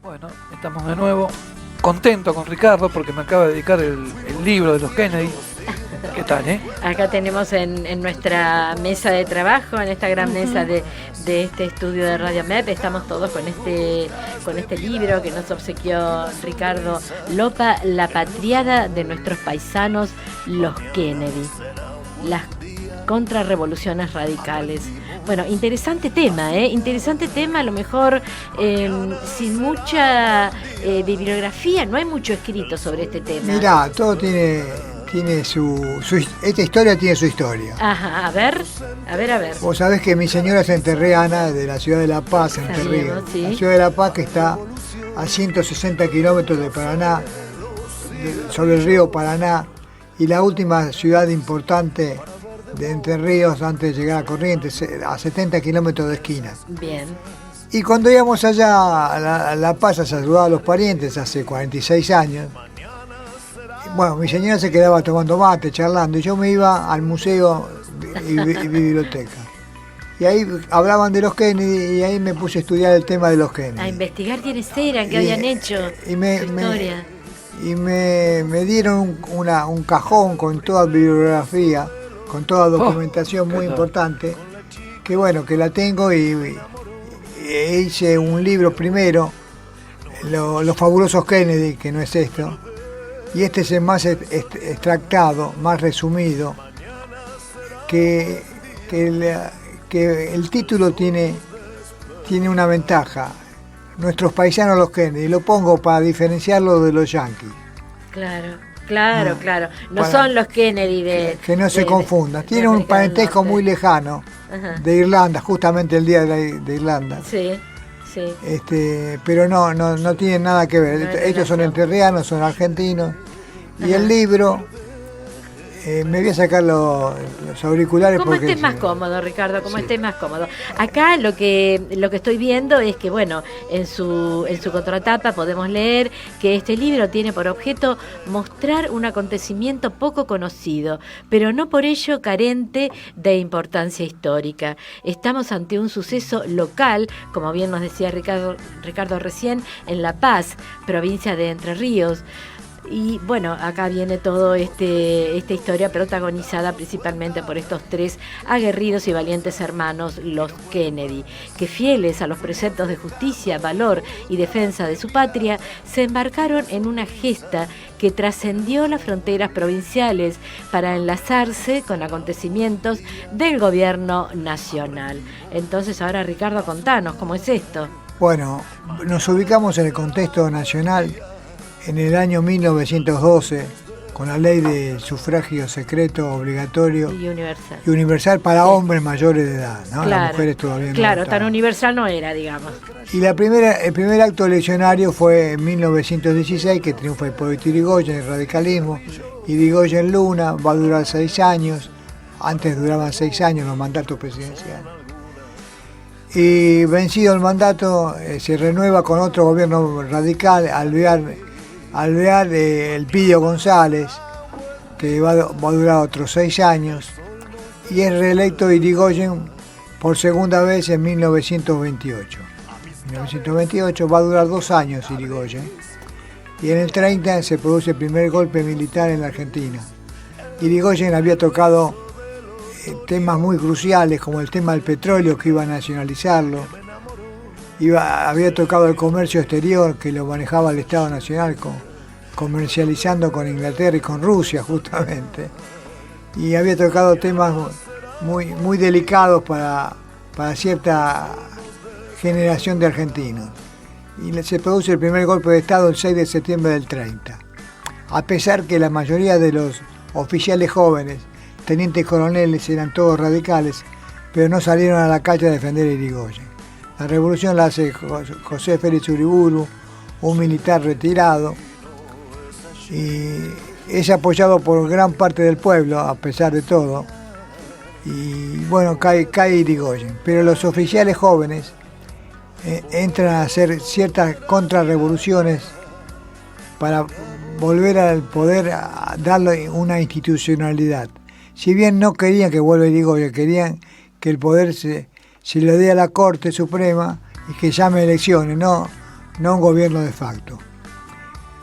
Bueno, estamos de nuevo. Contento con Ricardo porque me acaba de dedicar el libro de los Kennedy. ¿Qué tal, Acá tenemos en nuestra mesa de trabajo, en esta gran mesa de este estudio de Radio MEP, estamos todos con este libro que nos obsequió Ricardo Lopa, La patriada de nuestros paisanos, los Kennedy, las contrarrevoluciones radicales. Bueno, interesante tema, a lo mejor sin mucha bibliografía, no hay mucho escrito sobre este tema. Mirá, todo tiene esta historia tiene su historia. Ajá, a ver. Vos sabés que mi señora es enterreana de la ciudad de La Paz, Entre Ríos. Sí. La ciudad de La Paz que está a 160 kilómetros de Paraná, sobre el río Paraná, y la última ciudad importante de Entre Ríos antes de llegar a Corrientes, a 70 kilómetros de esquina. Bien. Y cuando íbamos allá a La Paz a saludar a los parientes hace 46 años, bueno, mi señora se quedaba tomando mate, charlando, y yo me iba al museo y biblioteca. Y ahí hablaban de los Kennedy y ahí me puse a estudiar el tema de los Kennedy. A investigar quiénes eran, qué habían hecho, su historia. Y me dieron un cajón con toda bibliografía, con toda documentación muy importante, que bueno, que la tengo y hice un libro primero, Los fabulosos Kennedy, que no es esto, y este es el más extractado, más resumido, que el título tiene una ventaja. Nuestros paisanos los Kennedy, lo pongo para diferenciarlo de los yanquis. Claro. No son los Kennedy que no se confunda. Tiene un parentesco muy lejano. Ajá. De Irlanda, justamente el día de Irlanda. Sí. Pero no tienen nada que ver. Ellos son entrerrianos, son argentinos. Y ajá. El libro, me voy a sacar los auriculares. Como estés más cómodo, Ricardo, estés más cómodo. Acá lo que estoy viendo es que, bueno, en su contratapa podemos leer que este libro tiene por objeto mostrar un acontecimiento poco conocido, pero no por ello carente de importancia histórica. Estamos ante un suceso local, como bien nos decía Ricardo recién, en La Paz, provincia de Entre Ríos. Y bueno, acá viene todo esta historia protagonizada principalmente por estos tres aguerridos y valientes hermanos, los Kennedy, que fieles a los preceptos de justicia, valor y defensa de su patria, se embarcaron en una gesta que trascendió las fronteras provinciales para enlazarse con acontecimientos del gobierno nacional. Entonces ahora, Ricardo, contanos, ¿cómo es esto? Bueno, nos ubicamos en el contexto nacional. En el año 1912, con la ley de sufragio secreto obligatorio y universal para hombres mayores de edad, ¿no? Claro, las mujeres todavía no. Claro, tan universal no era, digamos. Y el primer acto eleccionario fue en 1916, que triunfa Hipólito Yrigoyen, el radicalismo. Yrigoyen Luna va a durar 6 años, antes duraban 6 años los mandatos presidenciales. Y vencido el mandato, se renueva con otro gobierno radical, Alvear Elpidio González, que va a durar otros 6 años, y es reelecto Yrigoyen por segunda vez en 1928. En 1928 va a durar 2 años Yrigoyen, y en el 30 se produce el primer golpe militar en la Argentina. Yrigoyen había tocado temas muy cruciales, como el tema del petróleo, que iba a nacionalizarlo. Había tocado el comercio exterior, que lo manejaba el Estado Nacional, comercializando con Inglaterra y con Rusia justamente. Y había tocado temas muy delicados para cierta generación de argentinos. Y se produce el primer golpe de Estado el 6 de septiembre del 30. A pesar que la mayoría de los oficiales jóvenes, tenientes coroneles, eran todos radicales, pero no salieron a la calle a defender a Yrigoyen. La revolución la hace José Félix Uriburu, un militar retirado, y es apoyado por gran parte del pueblo, a pesar de todo. Y bueno, cae Yrigoyen. Pero los oficiales jóvenes entran a hacer ciertas contrarrevoluciones para volver al poder, a darle una institucionalidad. Si bien no querían que vuelva Yrigoyen, querían que el poder se le dé a la Corte Suprema y que llame elecciones, no no un gobierno de facto.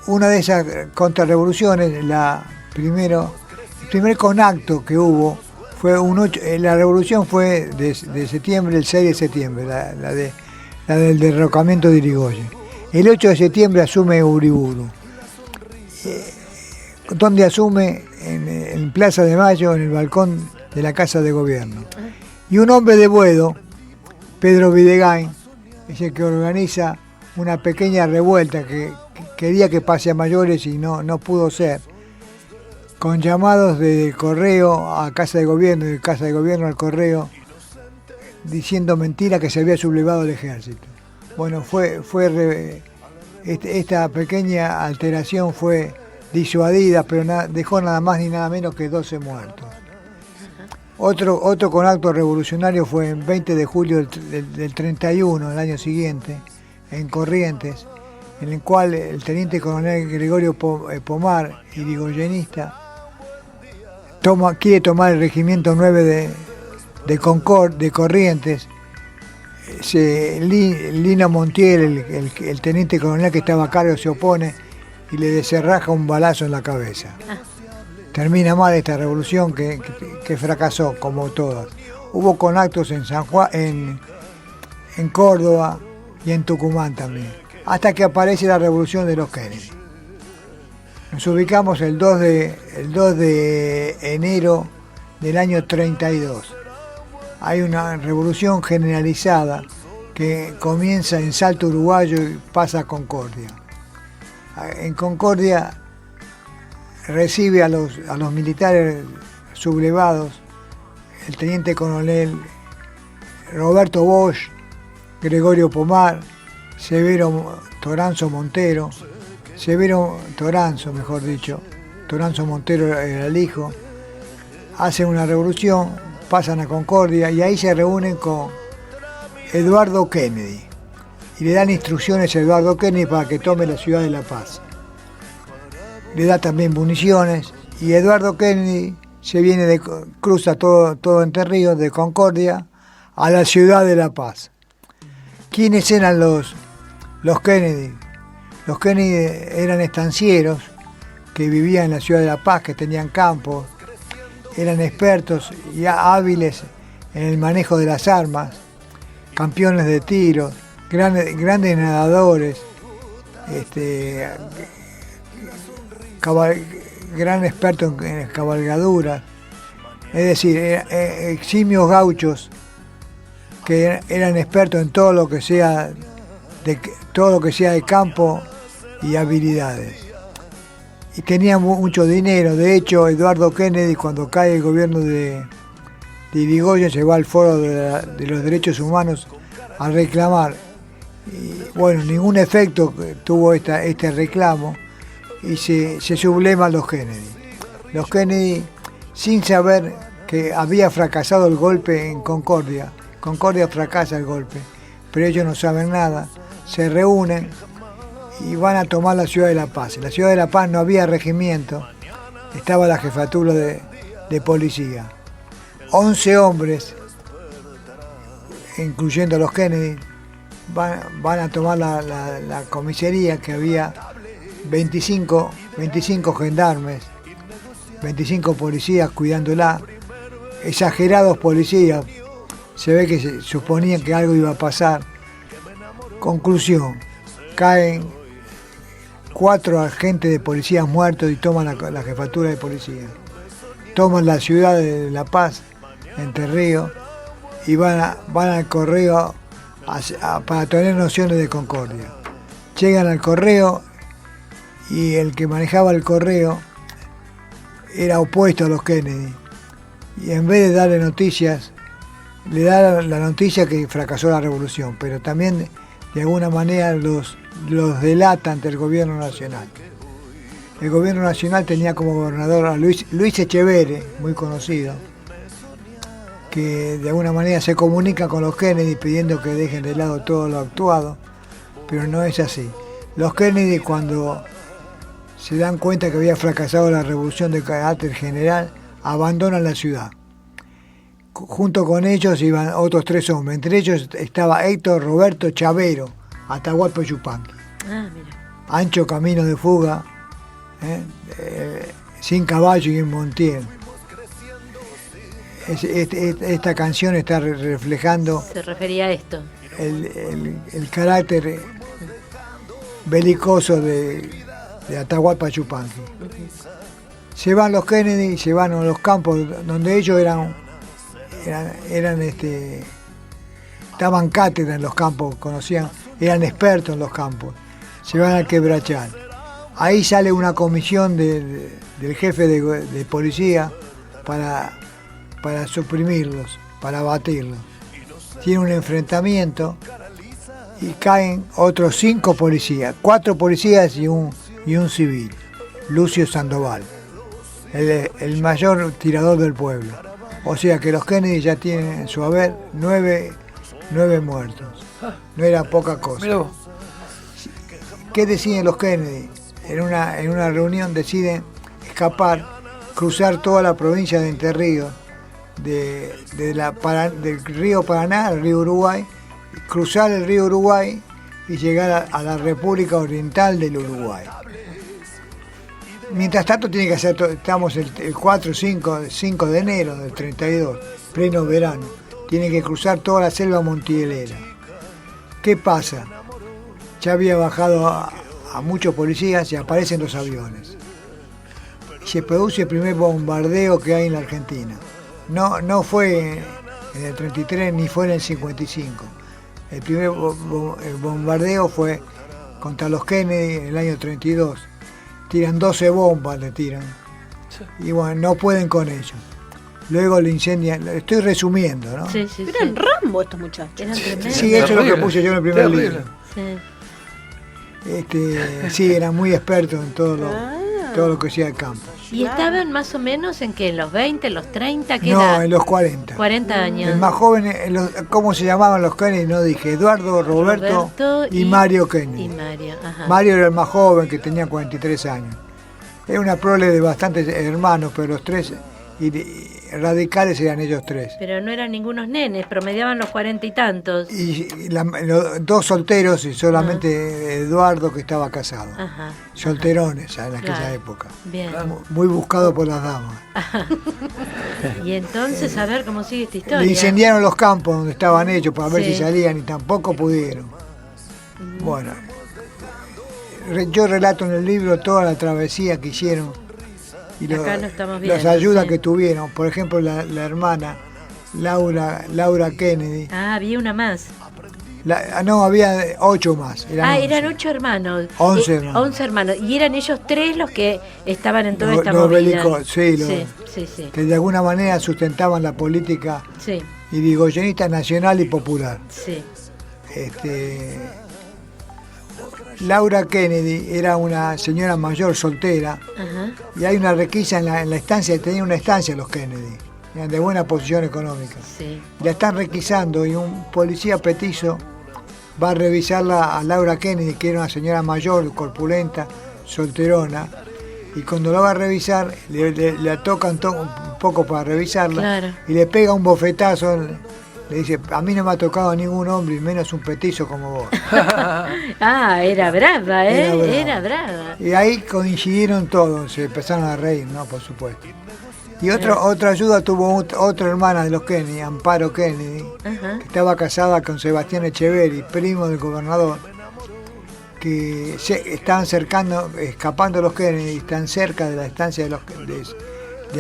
Una de esas contrarrevoluciones, el primer conacto que hubo, fue la revolución fue de septiembre, el 6 de septiembre, la del derrocamiento de Irigoyen. El 8 de septiembre asume Uriburu, donde asume en Plaza de Mayo, en el balcón de la Casa de Gobierno. Y un hombre de Boedo, Pedro Videgain, es el que organiza una pequeña revuelta que quería que pase a mayores y no pudo ser, con llamados de correo a Casa de Gobierno y de Casa de Gobierno al correo, diciendo mentira que se había sublevado el ejército. Bueno, esta pequeña alteración fue disuadida, pero dejó nada más ni nada menos que 12 muertos. Otro conacto revolucionario fue el 20 de julio del 31, el año siguiente, en Corrientes, en el cual el teniente coronel Gregorio Pomar, irigoyenista, quiere tomar el regimiento 9 de Corrientes. Lino Montiel, el teniente coronel que estaba a cargo, se opone y le deserraja un balazo en la cabeza. Termina mal esta revolución que fracasó, como todas. Hubo conactos en San Juan, en Córdoba y en Tucumán también, hasta que aparece la revolución de los Kennedy. Nos ubicamos el 2 de enero del año 32. Hay una revolución generalizada que comienza en Salto Uruguayo y pasa a Concordia. En Concordia recibe a los militares sublevados el teniente coronel Roberto Bosch, Gregorio Pomar, Severo Toranzo Montero, Toranzo Montero era el hijo. Hacen una revolución, pasan a Concordia y ahí se reúnen con Eduardo Kennedy y le dan instrucciones a Eduardo Kennedy para que tome la ciudad de La Paz. Le da también municiones y Eduardo Kennedy se viene cruza todo Entre Ríos, de Concordia a la ciudad de La Paz. ¿Quiénes eran los Kennedy? Los Kennedy eran estancieros que vivían en la ciudad de La Paz, que tenían campos, eran expertos y hábiles en el manejo de las armas, campeones de tiro, grandes nadadores, gran experto en cabalgaduras, es decir, eximios gauchos que eran expertos en todo lo que sea de campo y habilidades. Y tenían mucho dinero. De hecho, Eduardo Kennedy, cuando cae el gobierno de Irigoyen, se va al foro de los derechos humanos a reclamar. Y bueno, ningún efecto tuvo este reclamo y se subleman los Kennedy. Los Kennedy, sin saber que había fracasado el golpe en Concordia fracasa el golpe, pero ellos no saben nada, se reúnen y van a tomar la ciudad de La Paz. En la ciudad de La Paz no había regimiento, estaba la jefatura de policía. 11 hombres, incluyendo a los Kennedy, van a tomar la comisaría, que había 25 gendarmes, 25 policías cuidándola, exagerados policías, se ve que se suponían que algo iba a pasar. Conclusión, caen 4 agentes de policía muertos y toman la jefatura de policía. Toman la ciudad de La Paz, Entre Ríos, y van al correo para tener nociones de Concordia. Llegan al correo y el que manejaba el correo era opuesto a los Kennedy. Y en vez de darle noticias, le da la noticia que fracasó la revolución, pero también de alguna manera los delata ante el gobierno nacional. El gobierno nacional tenía como gobernador a Luis Echeverre, muy conocido, que de alguna manera se comunica con los Kennedy pidiendo que dejen de lado todo lo actuado, pero no es así. Los Kennedy, cuando se dan cuenta que había fracasado la revolución de carácter general, abandonan la ciudad. Junto con ellos iban otros 3 hombres, entre ellos estaba Héctor Roberto Chavero, Atahualpa Yupanqui. Ah, mira. Ancho camino de fuga, sin caballo y en Montiel. Esta canción está reflejando Se refería a esto. el carácter belicoso de Atahualpa Yupanqui. Se van los Kennedy, se van a los campos donde ellos daban cátedra en los campos, conocían, eran expertos en los campos. Se van al Quebrachal. Ahí sale una comisión del jefe de policía para suprimirlos, para abatirlos. Tiene un enfrentamiento y caen otros 5 policías, 4 policías y un civil, Lucio Sandoval, el mayor tirador del pueblo. O sea que los Kennedy ya tienen en su haber 9 muertos. No era poca cosa. Mirá vos. ¿Qué deciden los Kennedy? En una reunión deciden escapar, cruzar toda la provincia de Entre Ríos, del río Paraná al río Uruguay, cruzar el río Uruguay y llegar a la República Oriental del Uruguay. Mientras tanto tiene que hacer, estamos el 5 de enero del 32, pleno verano, tiene que cruzar toda la selva montielera. ¿Qué pasa? Ya había bajado a muchos policías y aparecen los aviones. Se produce el primer bombardeo que hay en la Argentina. No fue en el 33 ni fue en el 55. El primer el bombardeo fue contra los Kennedy en el año 32. Tiran 12 bombas, le tiran. Y bueno, no pueden con ellos. Luego le incendian. Estoy resumiendo, ¿no? Sí. Eran Rambo estos muchachos. Eran tremendos. Sí, eso es lo que puse yo en el primer Terrible. libro. Sí. Sí, eran muy expertos en todo lo que hacía el campo. ¿Y estaban más o menos en qué? ¿En los 20, en los 30? ¿Qué No, edad? en los 40. 40 años. El más joven, ¿cómo se llamaban los Kennedy? No dije, Eduardo, Roberto y Mario Kennedy. Y Mario, ajá. Mario era el más joven, que tenía 43 años. Es una prole de bastantes hermanos, pero los 3 radicales eran ellos 3. Pero no eran ningunos nenes, promediaban los 40 y tantos. Y los 2 solteros y solamente Eduardo, que estaba casado. Ajá. Solterones en aquella Claro. época. Bien. Muy buscado por las damas. Y entonces, a ver cómo sigue esta Le historia. incendiaron los campos donde estaban ellos para ver Sí. si salían y tampoco pudieron. Bueno, yo relato en el libro toda la travesía que hicieron y Acá lo estamos viendo, las ayudas sí. que tuvieron. Por ejemplo, la hermana Laura Kennedy. Ah, había una más. No, había 8 más. Eran 8 hermanos. 11 hermanos. 11 hermanos. Y eran ellos 3 los que estaban en toda Los- esta los movida. sí, que de alguna manera sustentaban la política Sí, irigoyenista nacional y popular. sí. Laura Kennedy era una señora mayor soltera Ajá. y hay una requisa en la estancia, tenían una estancia los Kennedy, eran de buena posición económica. Sí. La están requisando y un policía petizo va a revisarla a Laura Kennedy, que era una señora mayor, corpulenta, solterona, y cuando la va a revisar, le tocan un poco para revisarla, Claro. y le pega un bofetazo, le dice, a mí no me ha tocado ningún hombre, y menos un petizo como vos. Ah, era brava, ¿eh? Era brava. Era brava. Y ahí coincidieron todos, se empezaron a reír, ¿no? Por supuesto. Y otra ayuda tuvo otra hermana de los Kennedy, Amparo Kennedy, Ajá. que estaba casada con Sebastián Echeverri, primo del gobernador, que estaban escapando los Kennedy, están cerca de la estancia de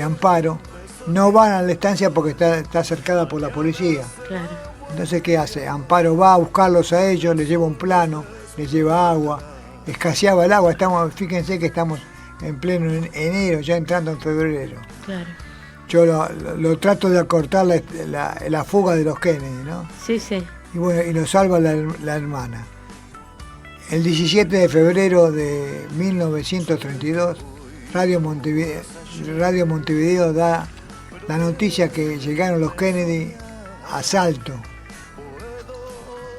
Amparo. No van a la estancia porque está cercada por la policía. Claro. Entonces, ¿qué hace? Amparo va a buscarlos a ellos, les lleva un plano, les lleva agua, escaseaba el agua. Fíjense que estamos en pleno enero, ya entrando en febrero. Claro. Yo lo trato de acortar la fuga de los Kennedy, ¿no? Sí, sí. Y bueno, y lo salva la hermana. El 17 de febrero de 1932, Radio Montevideo da la noticia que llegaron los Kennedy a Salto,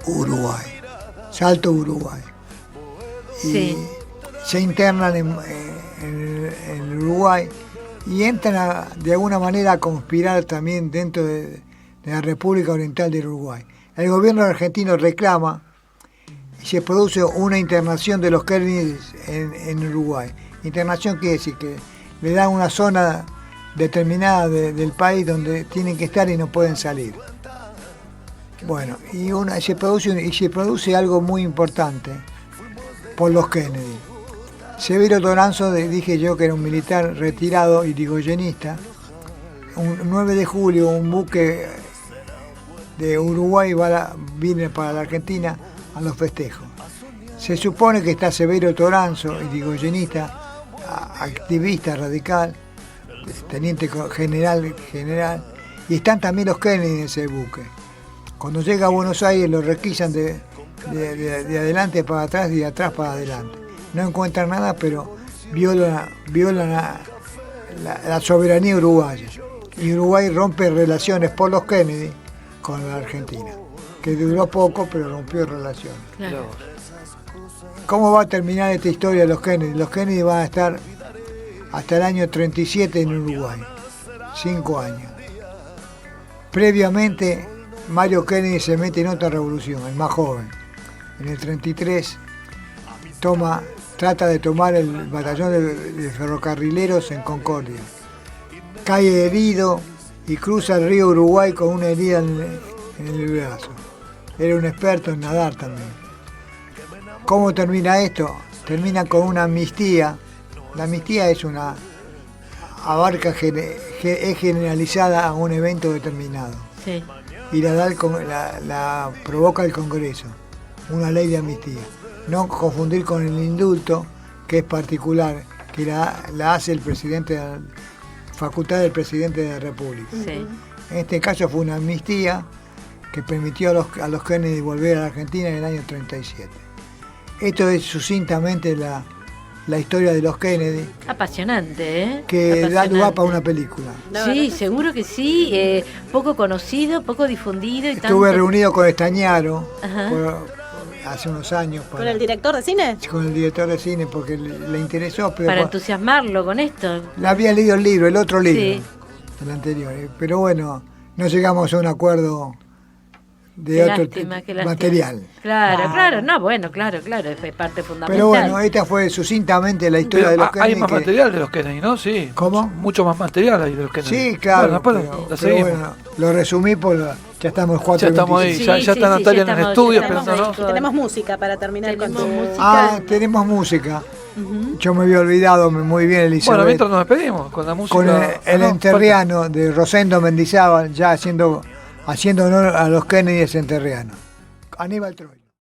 Uruguay. Salto, Uruguay. Y Sí. se internan en Uruguay y entran de alguna manera a conspirar también dentro de la República Oriental del Uruguay. El gobierno argentino reclama y se produce una internación de los Kennedy en Uruguay. Internación quiere decir que le dan una zona determinada del país donde tienen que estar y no pueden salir. Bueno, y se produce algo muy importante por los Kennedy. Severo Toranzo, dije yo que era un militar retirado y irigoyenista, un 9 de julio un buque de Uruguay viene para la Argentina a los festejos. Se supone que está Severo Toranzo, irigoyenista, activista radical, teniente general, y están también los Kennedy en ese buque. Cuando llega a Buenos Aires lo requisan de adelante para atrás y de atrás para adelante. No encuentran nada, pero violan la soberanía uruguaya. Y Uruguay rompe relaciones por los Kennedy con la Argentina, que duró poco, pero rompió relaciones. Claro. ¿Cómo va a terminar esta historia de los Kennedy? Los Kennedy van a estar hasta el año 37 en Uruguay, 5 años. Previamente, Mario Kennedy se mete en otra revolución, el más joven. En el 33 trata de tomar el batallón de ferrocarrileros en Concordia. Cae herido y cruza el río Uruguay con una herida en el brazo. Era un experto en nadar también. ¿Cómo termina esto? Termina con una amnistía. La amnistía es es generalizada a un evento determinado. Sí. Y la provoca el Congreso, una ley de amnistía. No confundir con el indulto, que es particular, que la hace el presidente, facultad del presidente de la República. Sí. En este caso fue una amnistía que permitió a los Kennedy volver a la Argentina en el año 37. Esto es sucintamente la historia de los Kennedy, Apasionante, ¿eh? que da Apasionante. lugar para una película. Sí, seguro que sí. Poco conocido, poco difundido. Estuve reunido con Estañaro Ajá. hace unos años. ¿Con el director de cine? Con el director de cine, porque le interesó. Pero Para entusiasmarlo con esto. le había leído el libro, el otro libro, Sí. el anterior. Pero bueno, no llegamos a un acuerdo de Qué otro lástima, qué lástima. material. Claro, no, bueno, claro, es parte fundamental. Pero bueno, esta fue sucintamente la historia Pero de los Kennedy. hay más material de los Kennedy, ¿no? Sí. ¿Cómo? Mucho más material hay de los Kennedy. Sí, claro. Bueno, después pero la seguimos. bueno, lo resumí ya estamos 4:25. Ya estamos ahí, Sí, ya está sí, Natalia ya en el estamos, estudio ya estamos pensando. ahí. Tenemos música para terminar Tenemos con tu... música. Tenemos música. Yo me había olvidado muy bien, Elizabeth. Bueno, mientras nos despedimos con la música. Con el no, enterriano de Rosendo Mendizábal, ya haciendo honor a los Kennedy enterrianos. Aníbal Troilo.